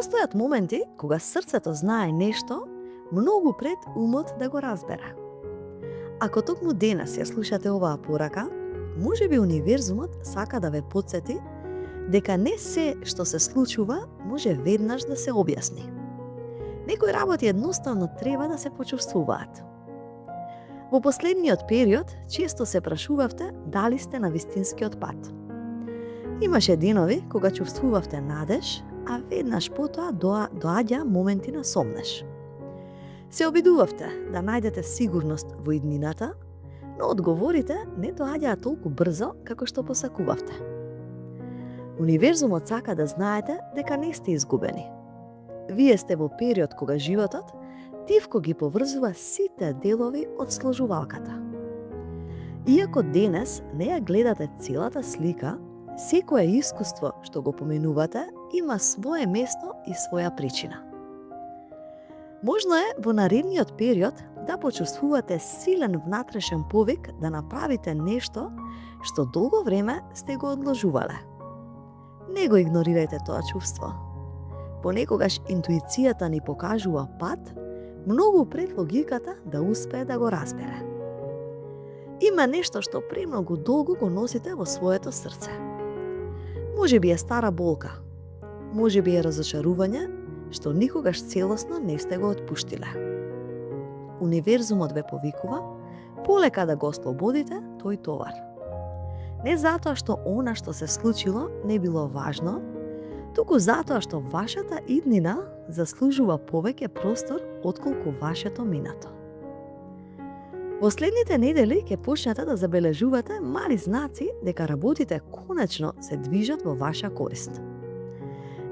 Постојат моменти кога срцето знае нешто многу пред умот да го разбере. Ако токму денес ја слушате оваа порака, можеби универзумот сака да ве потсети дека не се што се случува може веднаш да се објасни. Некои работи едноставно треба да се почувствуваат. Во последниот период често се прашувавте дали сте на вистинскиот пат. Имаше денови кога чувствувавте надеж, а веднаш потоа доаѓа моменти на сомнеш. Се обидувавте да најдете сигурност во иднината, но одговорите не доаѓаат толку брзо како што посакувавте. Универзумот сака да знаете дека не сте изгубени. Вие сте во период кога животот тивко ги поврзува сите делови од сложувалката. Иако денес не ја гледате целата слика, секое искуство што го поминувате има свое место и своја причина. Можно е во наредниот период да почувствувате силен внатрешен повик да направите нешто што долго време сте го одложувале. Не го игнорирајте тоа чувство. Понекогаш интуицијата ни покажува пат многу пред логиката да успее да го разбере. Има нешто што премногу долго го носите во своето срце. Можеби е стара болка, можеби е разочарување што никогаш целосно не сте го отпуштиле. Универзумот ве повикува полека да го ослободите тој товар. Не затоа што она што се случило не било важно, туку затоа што вашата иднина заслужува повеќе простор отколку вашето минато. Во следните недели ќе почнете да забележувате мали знаци дека работите конечно се движат во ваша корист.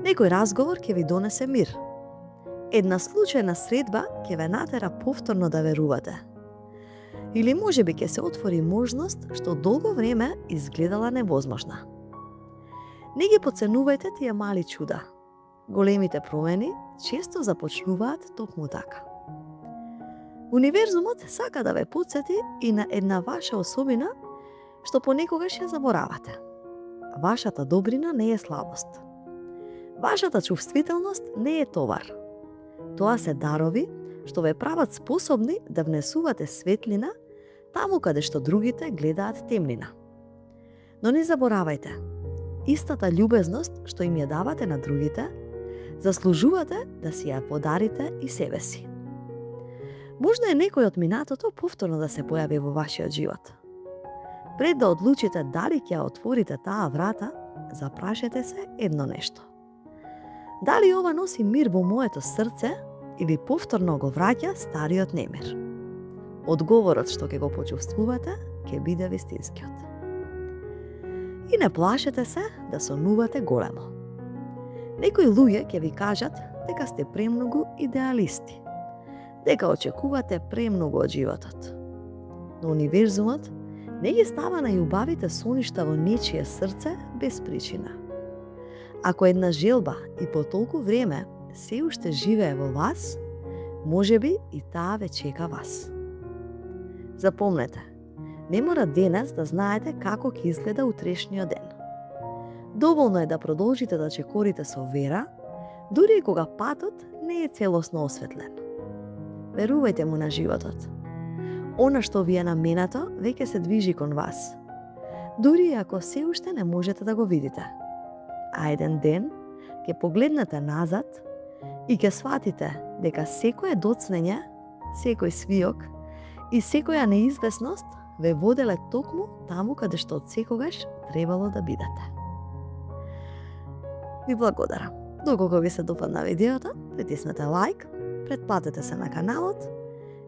Некој разговор ќе ви донесе мир. Една случајна средба ќе ве натера повторно да верувате. Или можеби ќе се отвори можност што долго време изгледала невозможна. Не ги подценувајте тие мали чуда. Големите промени често започнуваат токму така. Универзумот сака да ве потсети и на една ваша особина што понекогаш ја заборавате. Вашата добрина не е слабост. Вашата чувствителност не е товар. Тоа се дарови што ве прават способни да внесувате светлина таму каде што другите гледаат темнина. Но не заборавајте, истата љубезност што им ја давате на другите, заслужувате да си ја подарите и себе си. Можно е некој од минатото повторно да се појави во вашиот живот. Пред да одлучите дали ќе ја отворите таа врата, запрашете се едно нешто. Дали ова носи мир во моето срце или повторно го враќа стариот немир? Одговорот што ќе го почувствувате ќе биде вистинскиот. И не плашете се да сонувате големо. Некои луѓе ќе ви кажат дека сте премногу идеалисти, дека очекувате премногу од животот. Но универзумот не ги става на љубавите соништа во нечие срце без причина. Ако една желба и по толку време се уште живее во вас, можеби и таа ве чека вас. Запомнете, не мора денес да знаете како ќе изгледа утрешниот ден. Доволно е да продолжите да чекорите со вера, дури и кога патот не е целосно осветлен. Верувајте му на животот. Она што ви е наменато веќе се движи кон вас, дури ако се уште не можете да го видите. А еден ден ќе погледнете назад и ќе сватите дека секое доцнење, секој свиок и секоја неизвестност ве воделе токму таму каде што од секогаш требало да бидете. Ви благодарам. Доколку ви се допадна видеото, притиснете лайк, претплатете се на каналот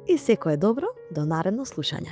и секое добро до наредно слушање.